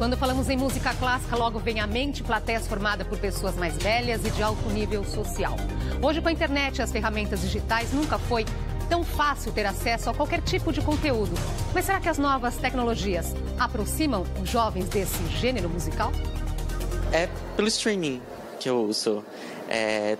Quando falamos em música clássica, logo vem à mente plateias formadas por pessoas mais velhas e de alto nível social. Hoje, com a internet e as ferramentas digitais, nunca foi tão fácil ter acesso a qualquer tipo de conteúdo. Mas será que as novas tecnologias aproximam os jovens desse gênero musical? É pelo streaming que eu uso.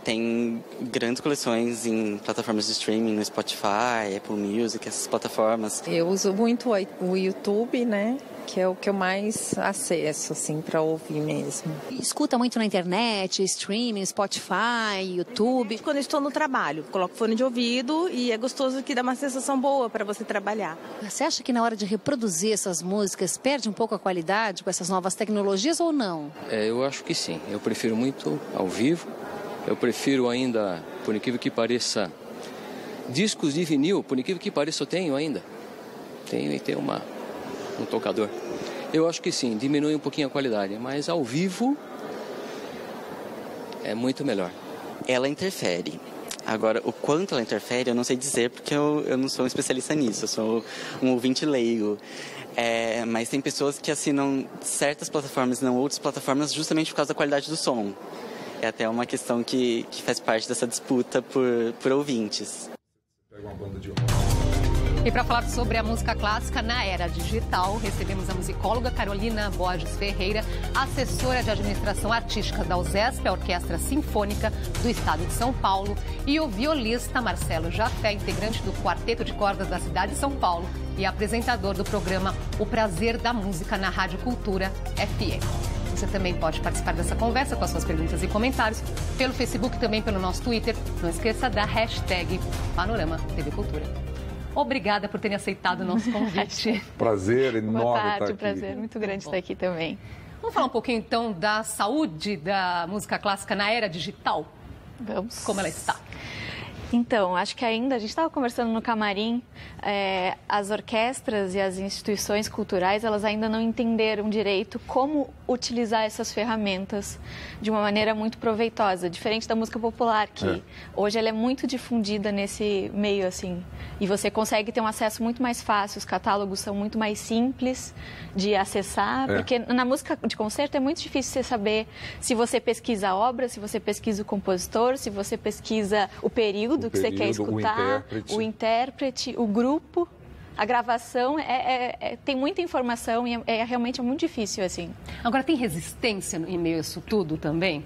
Tem grandes coleções em plataformas de streaming, no Spotify, Apple Music, essas plataformas. Eu uso muito o YouTube, né? Que é o que eu mais acesso, assim, para ouvir mesmo. Escuta muito na internet, streaming, Spotify, YouTube? Quando eu estou no trabalho, coloco fone de ouvido e é gostoso que dá uma sensação boa para você trabalhar. Você acha que na hora de reproduzir essas músicas perde um pouco a qualidade com essas novas tecnologias ou não? Eu acho que sim. Eu prefiro muito ao vivo. Eu prefiro ainda, por incrível que pareça, discos de vinil, por incrível que pareça, eu tenho ainda. Tenho um tocador. Eu acho que sim, diminui um pouquinho a qualidade, mas ao vivo é muito melhor. Ela interfere. Agora, o quanto ela interfere, eu não sei dizer, porque eu não sou um especialista nisso, eu sou um ouvinte leigo. Mas tem pessoas que assinam certas plataformas e não outras plataformas justamente por causa da qualidade do som. É até uma questão que faz parte dessa disputa por ouvintes. E para falar sobre a música clássica na era digital, recebemos a musicóloga Carolina Borges Ferreira, assessora de administração artística da USESP, a Orquestra Sinfônica do Estado de São Paulo, e o violista Marcelo Jafé, integrante do Quarteto de Cordas da cidade de São Paulo e apresentador do programa O Prazer da Música na Rádio Cultura FM. Você também pode participar dessa conversa com as suas perguntas e comentários pelo Facebook, também pelo nosso Twitter. Não esqueça da hashtag Panorama TV Cultura. Obrigada por terem aceitado o nosso convite. Prazer enorme Boa estar tarde, aqui. prazer muito grande estar aqui também. Vamos falar um pouquinho, então, da saúde da música clássica na era digital? Vamos. Como ela está? Então, acho que ainda, a gente estava conversando no camarim, as orquestras e as instituições culturais, elas ainda não entenderam direito como utilizar essas ferramentas de uma maneira muito proveitosa, diferente da música popular, que hoje ela é muito difundida nesse meio, assim, e você consegue ter um acesso muito mais fácil, os catálogos são muito mais simples de acessar, porque na música de concerto é muito difícil você saber se você pesquisa a obra, se você pesquisa o compositor, se você pesquisa o período que você quer escutar, o intérprete, o grupo, a gravação, tem muita informação e realmente muito difícil, assim. Agora, tem resistência em meio a isso tudo também?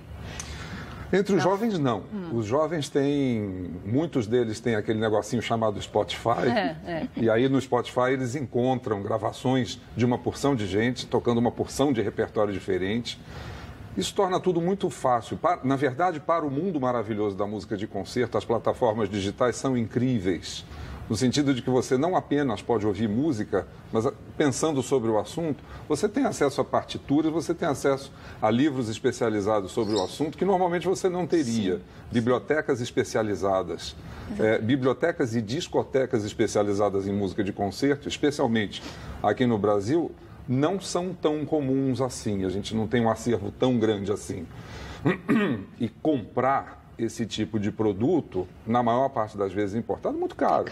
Entre os jovens, não. Os jovens têm, muitos deles têm aquele negocinho chamado Spotify, e aí no Spotify eles encontram gravações de uma porção de gente, tocando uma porção de repertório diferente. Isso torna tudo muito fácil. Na verdade, para o mundo maravilhoso da música de concerto, as plataformas digitais são incríveis. No sentido de que você não apenas pode ouvir música, mas pensando sobre o assunto, você tem acesso a partituras, você tem acesso a livros especializados sobre o assunto, que normalmente você não teria. Sim. Bibliotecas especializadas, bibliotecas e discotecas especializadas em música de concerto, especialmente aqui no Brasil, não são tão comuns assim, a gente não tem um acervo tão grande assim. E comprar esse tipo de produto, na maior parte das vezes importado, muito caro.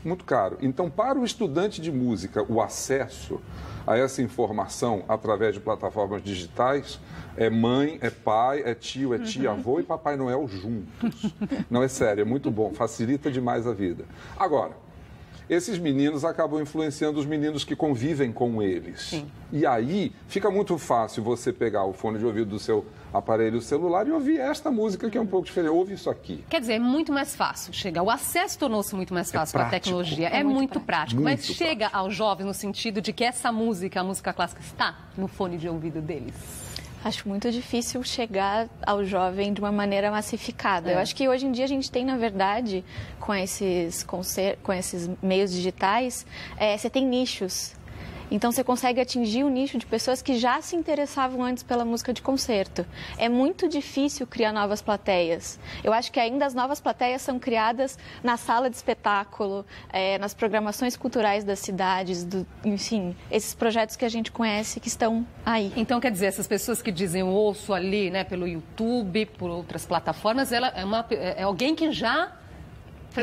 Muito caro. Então, para o estudante de música, o acesso a essa informação através de plataformas digitais é mãe, é pai, é tio, é tia, avô e Papai Noel juntos. Não, é sério, é muito bom, facilita demais a vida. Agora, esses meninos acabam influenciando os meninos que convivem com eles. Sim. E aí fica muito fácil você pegar o fone de ouvido do seu aparelho celular e ouvir esta música que é um pouco diferente. Ouve isso aqui. Quer dizer, é muito mais fácil chegar. O acesso tornou-se muito mais fácil com a tecnologia. É muito prático. Mas chega aos jovens no sentido de que essa música, a música clássica, está no fone de ouvido deles. Acho muito difícil chegar ao jovem de uma maneira massificada. Eu acho que hoje em dia a gente tem, na verdade, com esses meios digitais, você tem nichos. Então, você consegue atingir um nicho de pessoas que já se interessavam antes pela música de concerto. É muito difícil criar novas plateias. Eu acho que ainda as novas plateias são criadas na sala de espetáculo, nas programações culturais das cidades, enfim, esses projetos que a gente conhece que estão aí. Então, quer dizer, essas pessoas que dizem eu ouço ali, né, pelo YouTube, por outras plataformas, ela é alguém que já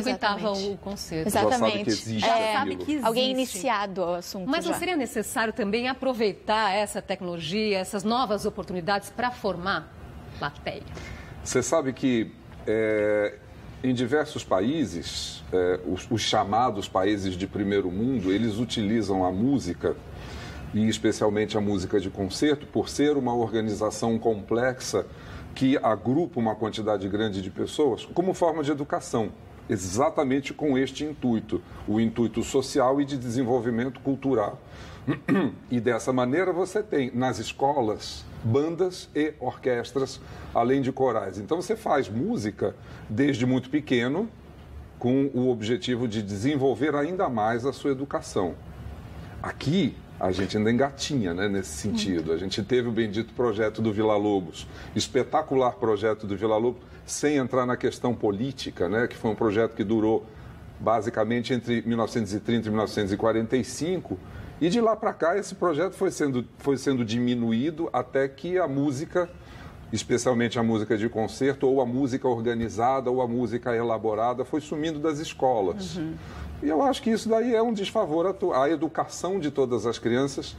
frequentava o concerto. Exatamente. Já sabe que existe. Sabe que existe. Alguém iniciado ao assunto. Mas não seria necessário também aproveitar essa tecnologia, essas novas oportunidades para formar plateia? Você sabe que em diversos países, os chamados países de primeiro mundo, eles utilizam a música, e especialmente a música de concerto, por ser uma organização complexa que agrupa uma quantidade grande de pessoas, como forma de educação, exatamente com este intuito, o intuito social e de desenvolvimento cultural. E dessa maneira você tem nas escolas bandas e orquestras, além de corais. Então você faz música desde muito pequeno, com o objetivo de desenvolver ainda mais a sua educação. Aqui a gente ainda engatinha, né, nesse sentido. A gente teve o bendito projeto do Villa-Lobos, espetacular projeto do Villa-Lobos, sem entrar na questão política, né, que foi um projeto que durou basicamente entre 1930 e 1945, e de lá para cá esse projeto foi sendo diminuído até que a música, especialmente a música de concerto, ou a música organizada, ou a música elaborada, foi sumindo das escolas. E eu acho que isso daí é um desfavor à educação de todas as crianças,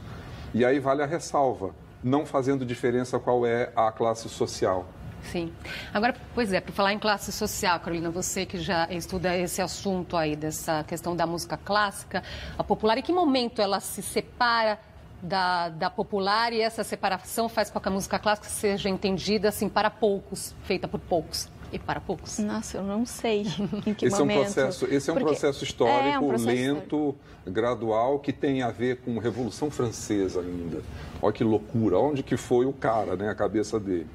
e aí vale a ressalva, não fazendo diferença qual é a classe social. Sim. Agora, pois é, por falar em classe social, Carolina, você que já estuda esse assunto aí, dessa questão da música clássica, a popular, em que momento ela se separa da popular e essa separação faz com que a música clássica seja entendida assim para poucos, feita por poucos? E para poucos? Nossa, eu não sei em que esse momento. Esse é um processo histórico, lento, gradual, que tem a ver com a Revolução Francesa ainda. Olha que loucura, onde que foi o cara, né, a cabeça dele.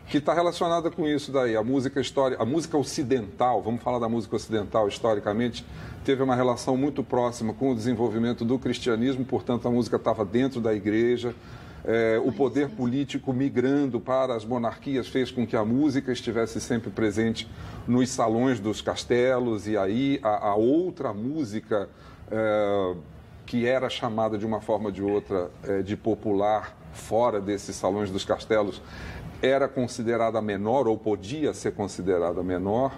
Que está relacionada com isso daí. A música ocidental, vamos falar da música ocidental historicamente, teve uma relação muito próxima com o desenvolvimento do cristianismo, portanto a música estava dentro da igreja. O poder político migrando para as monarquias fez com que a música estivesse sempre presente nos salões dos castelos, e aí a outra música, que era chamada de uma forma ou de outra de popular, fora desses salões dos castelos, era considerada menor, ou podia ser considerada menor.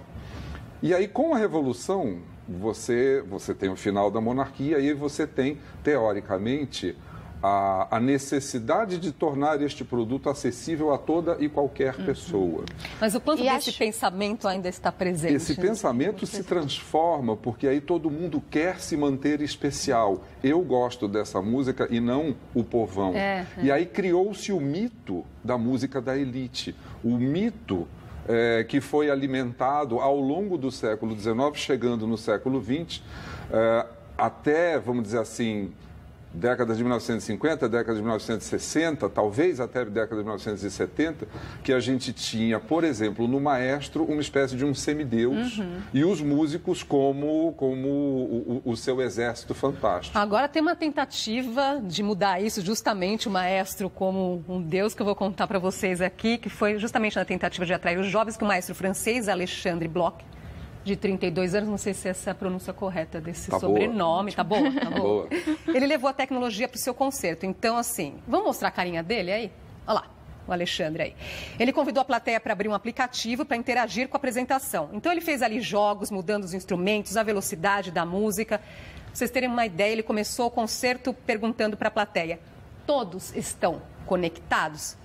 E aí, com a Revolução, você tem o final da monarquia e você tem, teoricamente, a necessidade de tornar este produto acessível a toda e qualquer pessoa. Mas o quanto desse pensamento ainda está presente? Esse pensamento se transforma, porque aí todo mundo quer se manter especial. Eu gosto dessa música e não o povão. E aí criou-se o mito da música da elite. O mito que foi alimentado ao longo do século XIX, chegando no século XX, até, vamos dizer assim, décadas de 1950, décadas de 1960, talvez até década de 1970, que a gente tinha, por exemplo, no maestro, uma espécie de um semideus, e os músicos como o seu exército fantástico. Agora tem uma tentativa de mudar isso, justamente o maestro como um deus, que eu vou contar para vocês aqui, que foi justamente na tentativa de atrair os jovens, que o maestro francês, Alexandre Bloch, de 32 anos, não sei se essa é a pronúncia correta desse sobrenome, tá boa? Tá boa. Ele levou a tecnologia para o seu concerto. Então, assim, vamos mostrar a carinha dele aí? Olha lá, o Alexandre aí. Ele convidou a plateia para abrir um aplicativo para interagir com a apresentação. Então, ele fez ali jogos, mudando os instrumentos, a velocidade da música. Pra vocês terem uma ideia, ele começou o concerto perguntando para a plateia: todos estão conectados?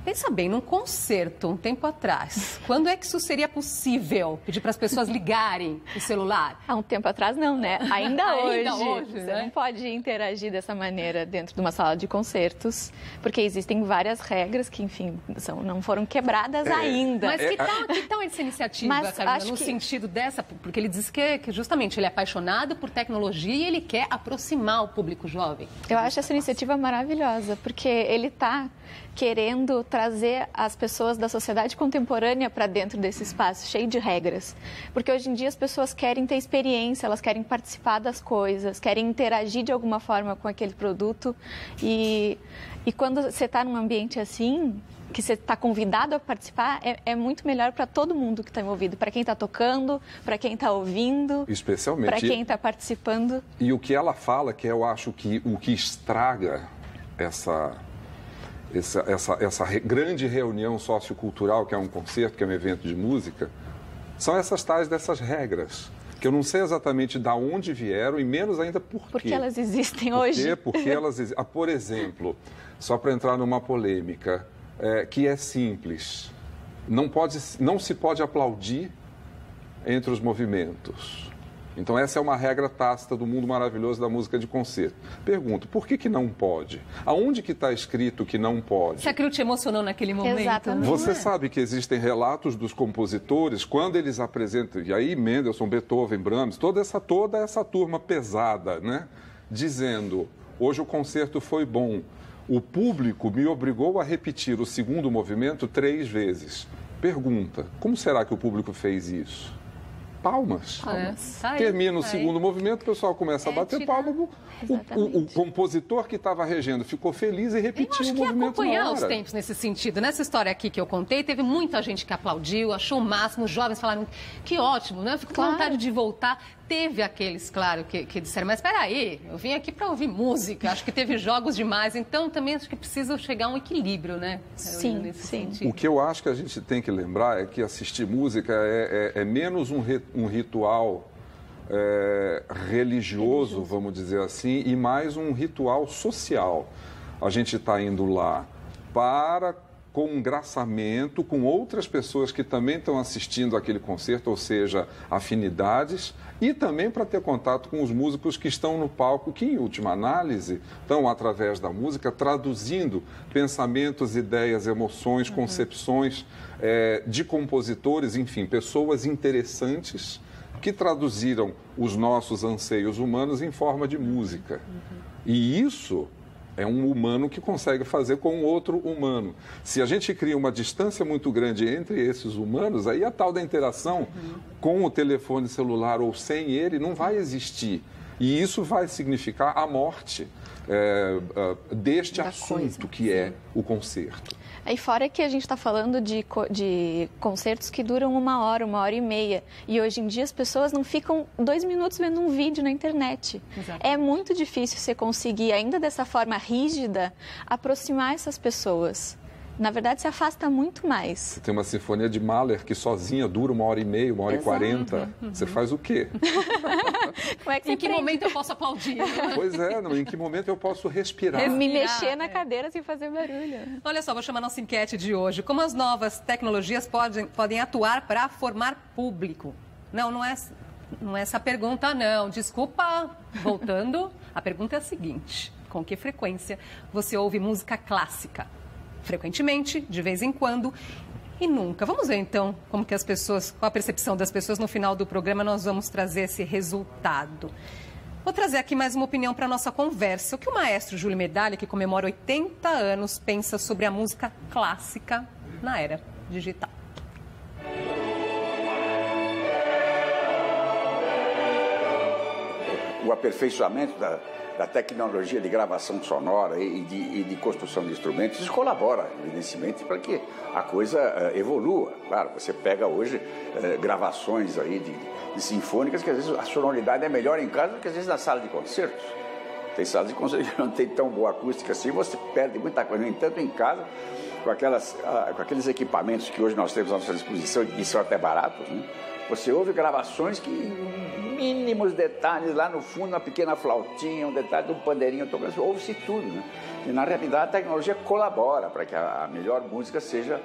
Pensa bem, num concerto, um tempo atrás, quando é que isso seria possível? Pedir para as pessoas ligarem o celular? Há um tempo atrás não, né? Ainda hoje. Você não pode interagir dessa maneira dentro de uma sala de concertos, porque existem várias regras que, enfim, não foram quebradas ainda. Mas que tal essa iniciativa, Carolina, no sentido dessa? Porque ele diz que justamente ele é apaixonado por tecnologia e ele quer aproximar o público jovem. Eu acho essa iniciativa maravilhosa, porque ele está querendo trazer as pessoas da sociedade contemporânea para dentro desse espaço cheio de regras. Porque hoje em dia as pessoas querem ter experiência, elas querem participar das coisas, querem interagir de alguma forma com aquele produto. E quando você está num ambiente assim, que você está convidado a participar, é muito melhor para todo mundo que está envolvido. Para quem está tocando, para quem está ouvindo, especialmente para quem está participando. E o que ela fala, que eu acho que o que estraga essa grande reunião sociocultural, que é um concerto, que é um evento de música, são essas tais dessas regras. que eu não sei exatamente de onde vieram e menos ainda por quê. Porque elas existem hoje. Porque elas existem. Por exemplo, só para entrar numa polêmica, que é simples, não se pode aplaudir entre os movimentos. Então, essa é uma regra tácita do mundo maravilhoso da música de concerto. Pergunto, por que não pode? Aonde que está escrito que não pode? Se aquilo te emocionou naquele momento. Exatamente. Você sabe que existem relatos dos compositores, quando eles apresentam, e aí Mendelssohn, Beethoven, Brahms, toda essa turma pesada, né? Dizendo, hoje o concerto foi bom. O público me obrigou a repetir o segundo movimento 3 vezes. Pergunta, como será que o público fez isso? Palmas. Termina o segundo movimento, o pessoal começa a bater palma. O compositor que estava regendo ficou feliz e repetiu o movimento na hora. Acompanhar os tempos nesse sentido. Nessa história aqui que eu contei, teve muita gente que aplaudiu, achou o máximo. Os jovens falaram que ótimo, né? Eu fico com vontade de voltar. Teve aqueles, claro, que disseram, mas espera aí, eu vim aqui para ouvir música. Acho que teve jogos demais. Então, também acho que precisa chegar a um equilíbrio, né? Sim, sim. O que eu acho que a gente tem que lembrar é que assistir música é menos um ritual religioso, vamos dizer assim, e mais um ritual social. A gente está indo lá para congraçamento com outras pessoas que também estão assistindo aquele concerto, ou seja, afinidades, e também para ter contato com os músicos que estão no palco, que, em última análise, estão, através da música, traduzindo pensamentos, ideias, emoções, concepções de compositores, enfim, pessoas interessantes que traduziram os nossos anseios humanos em forma de música. E isso é um humano que consegue fazer com outro humano. Se a gente cria uma distância muito grande entre esses humanos, aí a tal da interação com o telefone celular ou sem ele não vai existir. E isso vai significar a morte deste assunto que é o concerto. Aí fora que a gente está falando de concertos que duram 1 hora, 1h30. E hoje em dia as pessoas não ficam 2 minutos vendo um vídeo na internet. Exato. É muito difícil você conseguir, ainda dessa forma rígida, aproximar essas pessoas. Na verdade, se afasta muito mais. Tem uma sinfonia de Mahler que sozinha dura 1h30, 1h40. Você faz o quê? Como é que em que momento eu posso aplaudir? Pois é, em que momento eu posso respirar? Me mexer na cadeira sem fazer barulho. Olha só, vou chamar nossa enquete de hoje. Como as novas tecnologias podem atuar para formar público? Não é essa a pergunta, não. Desculpa, voltando. A pergunta é a seguinte. Com que frequência você ouve música clássica? Frequentemente, de vez em quando e nunca. Vamos ver então como que qual a percepção das pessoas no final do programa. Nós vamos trazer esse resultado. Vou trazer aqui mais uma opinião para a nossa conversa. O que o maestro Júlio Medalha, que comemora 80 anos, pensa sobre a música clássica na era digital? O aperfeiçoamento da tecnologia de gravação sonora e de construção de instrumentos, isso colabora, evidentemente, para que a coisa evolua. Claro, você pega hoje gravações aí de sinfônicas que às vezes a sonoridade é melhor em casa do que às vezes na sala de concertos. Tem salas de concertos que não tem tão boa acústica assim, você perde muita coisa. No entanto, em casa, com aqueles equipamentos que hoje nós temos à nossa disposição, e são até baratos, né? Você ouve gravações que mínimos detalhes, lá no fundo, uma pequena flautinha, um detalhe de um pandeirinho, ouve-se tudo, né? E na realidade a tecnologia colabora para que a melhor música seja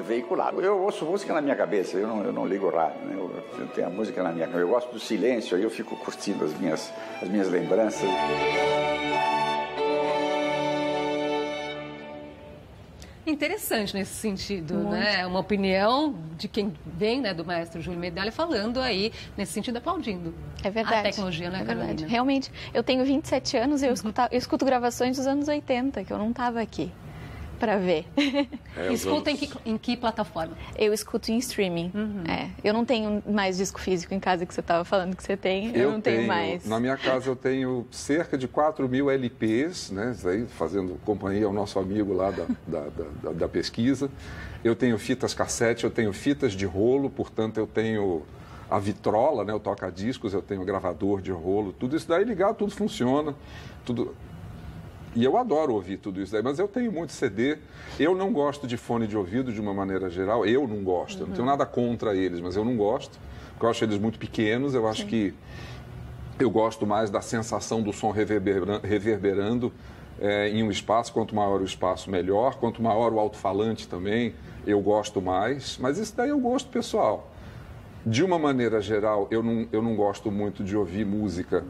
veiculada. Eu ouço música na minha cabeça, eu não ligo o rádio, né? Eu tenho a música na minha cabeça, eu gosto do silêncio, aí eu fico curtindo as minhas lembranças. Interessante nesse sentido, né? Uma opinião de quem vem, né, do maestro Júlio Medalha, falando aí, nesse sentido, aplaudindo. É verdade. A tecnologia, né, Carolina? Verdade. Realmente, eu tenho 27 anos e eu escuto gravações dos anos 80, que eu não estava aqui para ver. Escuta em que plataforma? Eu escuto em streaming. Eu não tenho mais disco físico em casa, que você estava falando que você tem. Eu não tenho mais. Na minha casa eu tenho cerca de 4.000 LPs, né? Isso aí, fazendo companhia ao nosso amigo lá da pesquisa. Eu tenho fitas cassete, eu tenho fitas de rolo, portanto eu tenho a vitrola, né? O toca-discos, eu tenho o gravador de rolo, tudo isso daí ligado, tudo funciona, tudo... E eu adoro ouvir tudo isso daí, mas eu tenho muito CD. Eu não gosto de fone de ouvido de uma maneira geral. Eu não gosto. Eu não tenho nada contra eles, mas eu não gosto. Porque eu acho eles muito pequenos. Eu acho que eu gosto mais da sensação do som reverberando em um espaço. Quanto maior o espaço, melhor. Quanto maior o alto-falante também, eu gosto mais. Mas isso daí é o gosto pessoal. De uma maneira geral, eu não gosto muito de ouvir música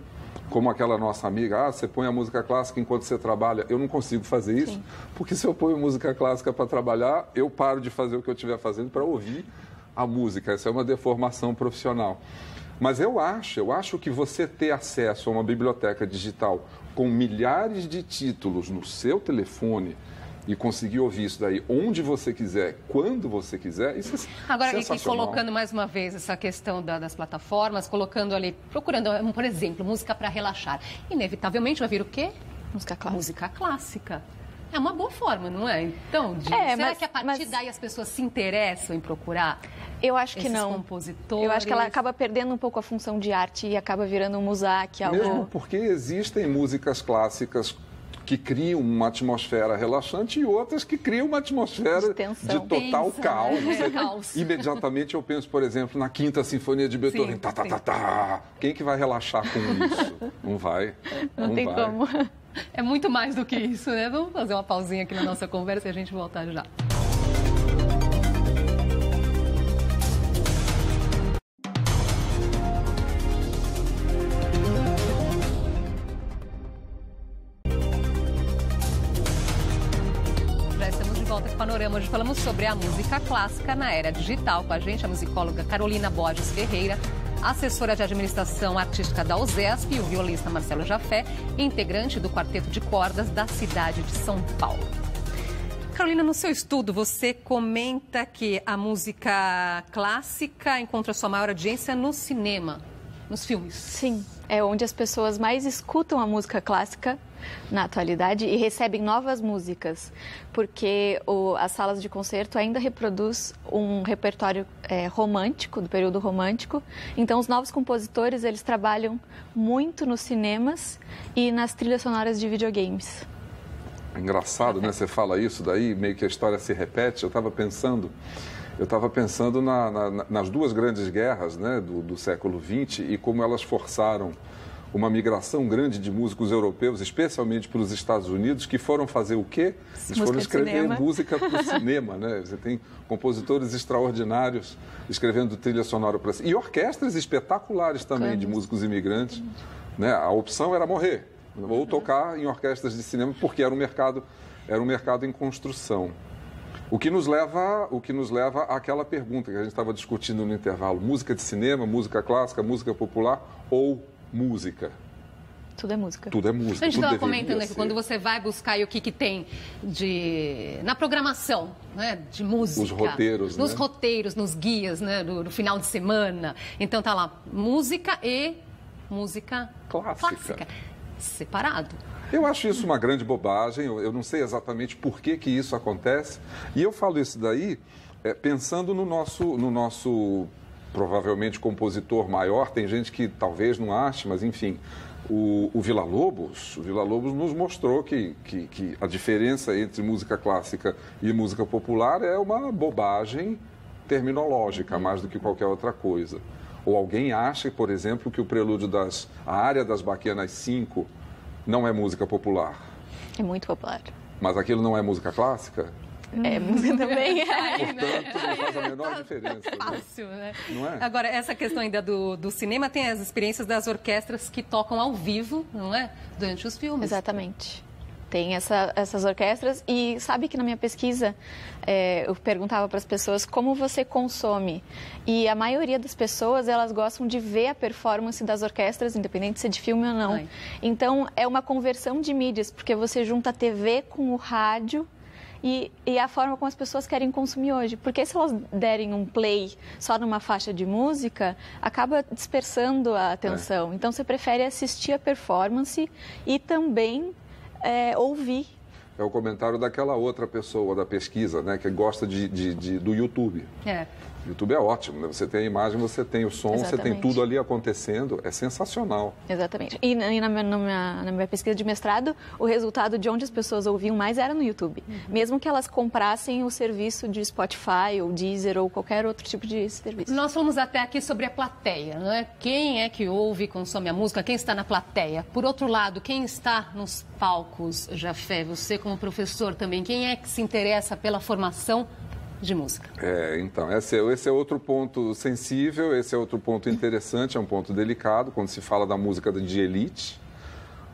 como aquela nossa amiga, você põe a música clássica enquanto você trabalha. Eu não consigo fazer isso, porque se eu ponho música clássica para trabalhar, eu paro de fazer o que eu estiver fazendo para ouvir a música. Essa é uma deformação profissional. Mas eu acho que você ter acesso a uma biblioteca digital com milhares de títulos no seu telefone e conseguir ouvir isso daí onde você quiser, quando você quiser, isso é Agora, sensacional. e colocando mais uma vez essa questão das plataformas, colocando ali, procurando, por exemplo, música para relaxar. Inevitavelmente vai vir o quê? Música clássica. Música clássica. É uma boa forma, não é? Então, será que a partir daí as pessoas se interessam em procurar? Eu acho que esses não. Compositores? Eu acho que ela acaba perdendo um pouco a função de arte e acaba virando um musaque, algo... Mesmo porque existem músicas clássicas que criam uma atmosfera relaxante e outras que criam uma atmosfera de total caos. Né? Imediatamente eu penso, por exemplo, na Quinta Sinfonia de Beethoven. Sim, tá. Quem que vai relaxar com isso? Não vai. Não tem como. É muito mais do que isso, né? Vamos fazer uma pausinha aqui na nossa conversa e a gente volta já. Panorama. Hoje falamos sobre a música clássica na era digital. Com a gente, a musicóloga Carolina Borges Ferreira, assessora de administração artística da USESP, e o violista Marcelo Jafé, integrante do quarteto de cordas da cidade de São Paulo. Carolina, no seu estudo, você comenta que a música clássica encontra sua maior audiência no cinema, nos filmes. Sim, é onde as pessoas mais escutam a música clássica na atualidade e recebem novas músicas, porque as salas de concerto ainda reproduz um repertório romântico, do período romântico. Então, os novos compositores, eles trabalham muito nos cinemas e nas trilhas sonoras de videogames. É engraçado, né? Você fala isso, daí meio que a história se repete. Eu estava pensando nas duas grandes guerras, né, do século XX e como elas forçaram uma migração grande de músicos europeus, especialmente para os Estados Unidos, que foram fazer o quê? Eles foram escrever música para o cinema, né? Você tem compositores extraordinários escrevendo trilha sonora para cinema. E orquestras espetaculares também de músicos imigrantes, né? A opção era morrer, ou tocar em orquestras de cinema, porque era um mercado em construção. O que nos leva àquela pergunta que a gente estava discutindo no intervalo: música de cinema, música clássica, música popular ou música? Tudo é música. Tudo é música. A gente estava comentando aqui, quando você vai buscar o que tem na programação, né, de música. Os roteiros, nos roteiros, nos guias, né, do final de semana. Então tá lá, música e música clássica. Separado. Eu acho isso uma grande bobagem, eu não sei exatamente por que isso acontece. E eu falo isso daí pensando no nosso provavelmente compositor maior. Tem gente que talvez não ache, mas enfim, o Villa-Lobos nos mostrou que a diferença entre música clássica e música popular é uma bobagem terminológica, mais do que qualquer outra coisa. Ou alguém acha, por exemplo, que o prelúdio a área das Baquianas 5 não é música popular. É muito popular. Mas aquilo não é música clássica? É, música também. Portanto, não faz a menor diferença. Fácil, né? Não é? Agora, essa questão ainda do cinema tem as experiências das orquestras que tocam ao vivo, não é? Durante os filmes. Exatamente. Tem essas orquestras e sabe que na minha pesquisa eu perguntava para as pessoas como você consome, e a maioria das pessoas, elas gostam de ver a performance das orquestras, independente se é de filme ou não. Ai. Então é uma conversão de mídias, porque você junta a TV com o rádio e a forma como as pessoas querem consumir hoje. Porque se elas derem um play só numa faixa de música, acaba dispersando a atenção. Então você prefere assistir a performance e também ouvir. É o comentário daquela outra pessoa da pesquisa, né, que gosta do YouTube. YouTube é ótimo, né? Você tem a imagem, você tem o som, Você tem tudo ali acontecendo, é sensacional. Exatamente. E na minha pesquisa de mestrado, o resultado de onde as pessoas ouviam mais era no YouTube. Mesmo que elas comprassem o serviço de Spotify ou Deezer ou qualquer outro tipo de serviço. Nós falamos até aqui sobre a plateia, não é? Quem é que ouve e consome a música? Quem está na plateia? Por outro lado, quem está nos palcos, Jafé? Você como professor também, quem é que se interessa pela formação de música? Então, esse é outro ponto sensível, esse é outro ponto interessante, é um ponto delicado, quando se fala da música de elite.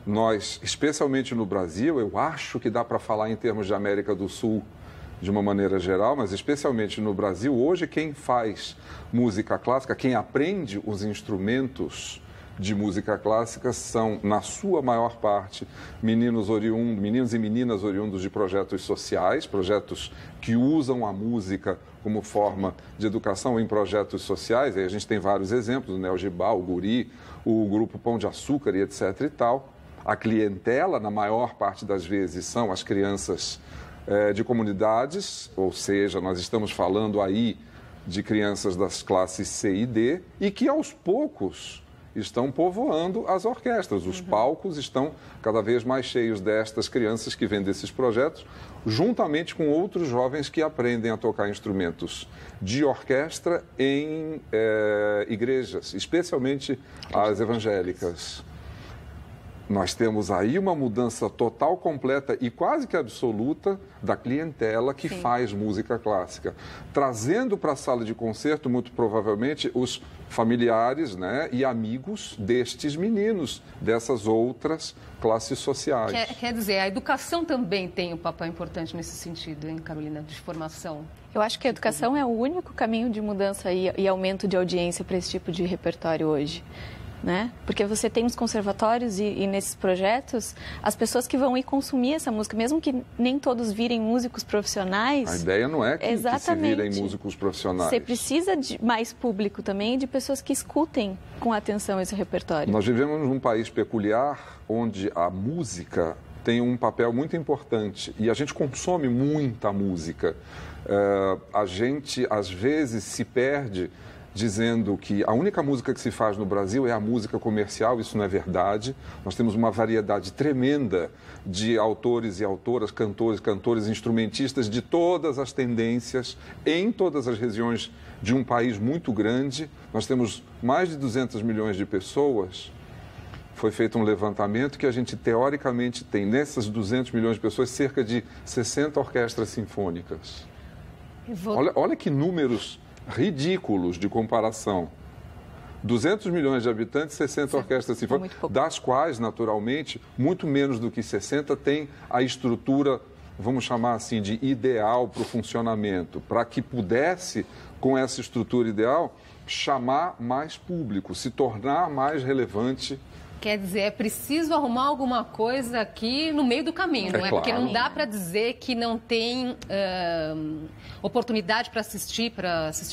Nós, especialmente no Brasil, eu acho que dá para falar em termos de América do Sul de uma maneira geral, mas especialmente no Brasil, hoje quem faz música clássica, quem aprende os instrumentos de música clássica são, na sua maior parte, meninos e meninas oriundos de projetos sociais, projetos que usam a música como forma de educação em projetos sociais. Aí a gente tem vários exemplos, o Neo Gibal, o Guri, o Grupo Pão de Açúcar e etc. e tal. A clientela, na maior parte das vezes, são as crianças de comunidades, ou seja, nós estamos falando aí de crianças das classes C e D, e que aos poucos estão povoando as orquestras. Os palcos estão cada vez mais cheios destas crianças que vêm desses projetos, juntamente com outros jovens que aprendem a tocar instrumentos de orquestra em igrejas, especialmente as evangélicas. Nós temos aí uma mudança total, completa e quase que absoluta da clientela que faz música clássica, trazendo para a sala de concerto, muito provavelmente, os familiares, né, e amigos destes meninos, dessas outras classes sociais. Quer dizer, a educação também tem um papel importante nesse sentido, hein, Carolina, de formação? Eu acho que a educação é o único caminho de mudança e aumento de audiência para esse tipo de repertório hoje. Né? Porque você tem nos conservatórios e nesses projetos as pessoas que vão ir consumir essa música, mesmo que nem todos virem músicos profissionais. A ideia não é que se virem músicos profissionais. Você precisa de mais público também, de pessoas que escutem com atenção esse repertório. Nós vivemos num país peculiar onde a música tem um papel muito importante e a gente consome muita música. A gente às vezes se perde dizendo que a única música que se faz no Brasil é a música comercial. Isso não é verdade. Nós temos uma variedade tremenda de autores e autoras, cantores, instrumentistas de todas as tendências, em todas as regiões de um país muito grande. Nós temos mais de 200 milhões de pessoas. Foi feito um levantamento que a gente, teoricamente, tem nessas 200 milhões de pessoas cerca de 60 orquestras sinfônicas. Olha que números ridículos de comparação. 200 milhões de habitantes, 60 orquestras sinfônicas, das quais, naturalmente, muito menos do que 60 tem a estrutura, vamos chamar assim, de ideal para o funcionamento, para que pudesse, com essa estrutura ideal, chamar mais público, se tornar mais relevante. Quer dizer, é preciso arrumar alguma coisa aqui no meio do caminho, não é? Porque não dá para dizer que não tem oportunidade para assistir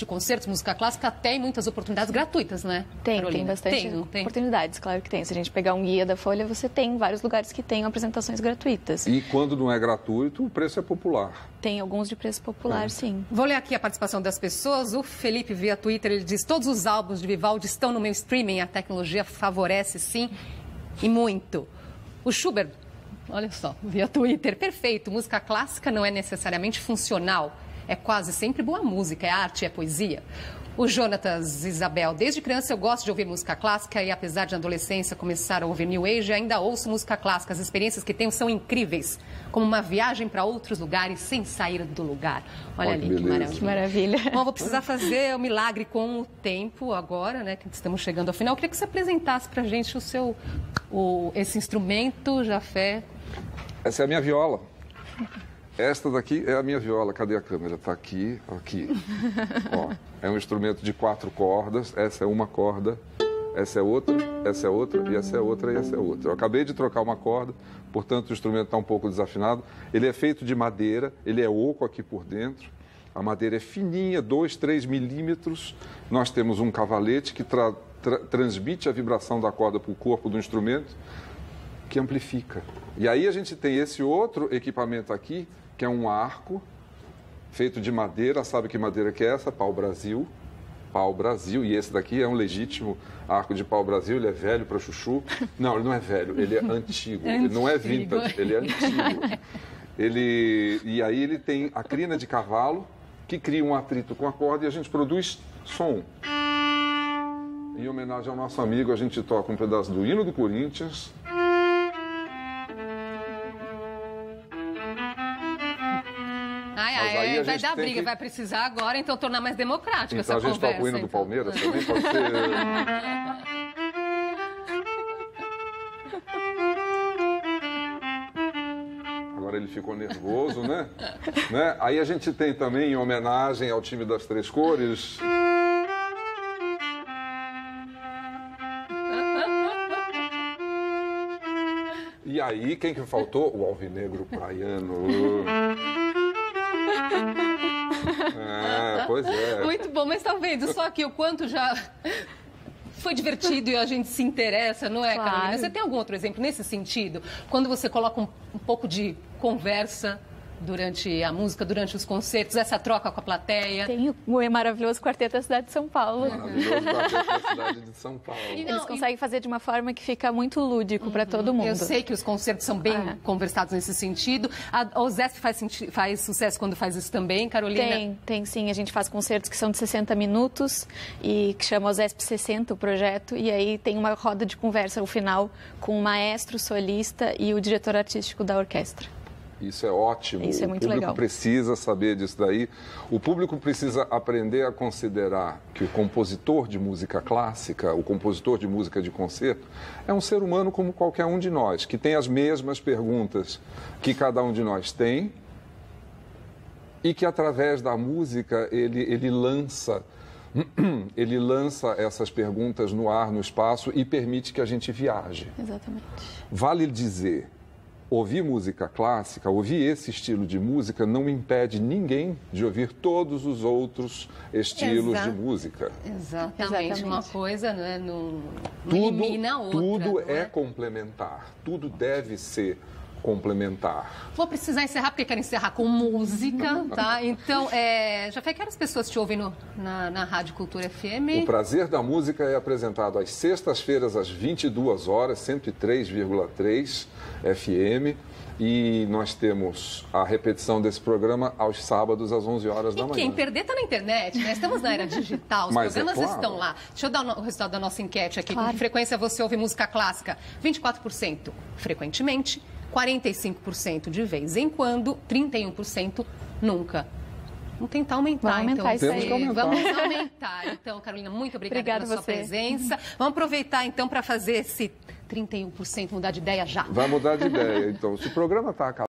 concertos, música clássica, tem muitas oportunidades gratuitas, né? Tem bastante oportunidades, claro que tem. Se a gente pegar um guia da Folha, você tem vários lugares que tem apresentações gratuitas. E quando não é gratuito, o preço é popular. Tem alguns de preço popular, sim. Vou ler aqui a participação das pessoas. O Felipe, via Twitter, ele diz: todos os álbuns de Vivaldi estão no meu streaming, a tecnologia favorece, sim, e muito. O Schubert, olha só, via Twitter, perfeito, música clássica não é necessariamente funcional, é quase sempre boa música, é arte, é poesia. O Jonatas Isabel, desde criança eu gosto de ouvir música clássica e apesar de na adolescência começar a ouvir New Age, ainda ouço música clássica. As experiências que tenho são incríveis, como uma viagem para outros lugares sem sair do lugar. Olha ali, que maravilha. Que maravilha. Bom, vou precisar fazer o milagre com o tempo agora, né, que estamos chegando ao final. Eu queria que você apresentasse para a gente esse instrumento, Jafé. Essa é a minha viola. Esta daqui é a minha viola. Cadê a câmera? Está aqui, aqui. Ó, é um instrumento de 4 cordas. Essa é uma corda, essa é outra e essa é outra e essa é outra. Eu acabei de trocar uma corda, portanto o instrumento está um pouco desafinado. Ele é feito de madeira, ele é oco aqui por dentro. A madeira é fininha, 2, 3 milímetros. Nós temos um cavalete que transmite a vibração da corda para o corpo do instrumento, que amplifica. E aí a gente tem esse outro equipamento aqui, que é um arco, feito de madeira. Sabe que madeira que é essa? Pau-brasil. Pau-brasil. E esse daqui é um legítimo arco de pau-brasil. Ele é velho para chuchu. Não, ele não é velho, ele é antigo. Ele não é vintage, ele é antigo. E aí ele tem a crina de cavalo, que cria um atrito com a corda e a gente produz som. Em homenagem ao nosso amigo, a gente toca um pedaço do hino do Corinthians. Vai dar briga, vai precisar agora, então tornar mais democrática essa conversa. Então a gente toca o hino do Palmeiras também, pode ser... Agora ele ficou nervoso, né? Aí a gente tem também, em homenagem ao time das Três Cores... E aí, quem que faltou? O alvinegro praiano. Pois é. Muito bom, mas tá vendo só que o quanto já foi divertido e a gente se interessa, não é, Carolina? Você tem algum outro exemplo nesse sentido? Quando você coloca um pouco de conversa durante a música, durante os concertos, essa troca com a plateia? Tem o maravilhoso Quarteto da Cidade de São Paulo. Maravilhoso Quarteto da Cidade de São Paulo. Eles conseguem fazer de uma forma que fica muito lúdico para todo mundo. Eu sei que os concertos são bem conversados nesse sentido. A OZESP faz sucesso quando faz isso também, Carolina? Tem sim. A gente faz concertos que são de 60 minutos e que chama OZESP 60, o projeto. E aí tem uma roda de conversa no final com o maestro, solista e o diretor artístico da orquestra. Isso é ótimo. Isso é muito legal. O público precisa saber disso daí. O público precisa aprender a considerar que o compositor de música clássica, o compositor de música de concerto, é um ser humano como qualquer um de nós, que tem as mesmas perguntas que cada um de nós tem e que, através da música, ele lança essas perguntas no ar, no espaço e permite que a gente viaje. Exatamente. Vale dizer... Ouvir música clássica, ouvir esse estilo de música não impede ninguém de ouvir todos os outros estilos de música. Exatamente. Uma coisa não elimina a outra. Tudo é complementar, tudo deve ser complementar. Vou precisar encerrar, porque quero encerrar com música, tá? Então, Jafé, que as pessoas te ouvem na Rádio Cultura FM? O Prazer da Música é apresentado às sextas-feiras, às 22 horas, 103,3 FM. E nós temos a repetição desse programa aos sábados, às 11 horas da manhã. Quem perder está na internet, né? Estamos na era digital, os programas estão lá. Deixa eu dar o resultado da nossa enquete aqui. Com que frequência você ouve música clássica? 24% frequentemente, 45% de vez em quando, 31% nunca. Vamos tentar aumentar, então. Vamos aumentar. Então, Carolina, muito obrigada pela sua presença. Vamos aproveitar, então, para fazer esse 31% mudar de ideia já. Vai mudar de ideia. Então, se o programa está acabando...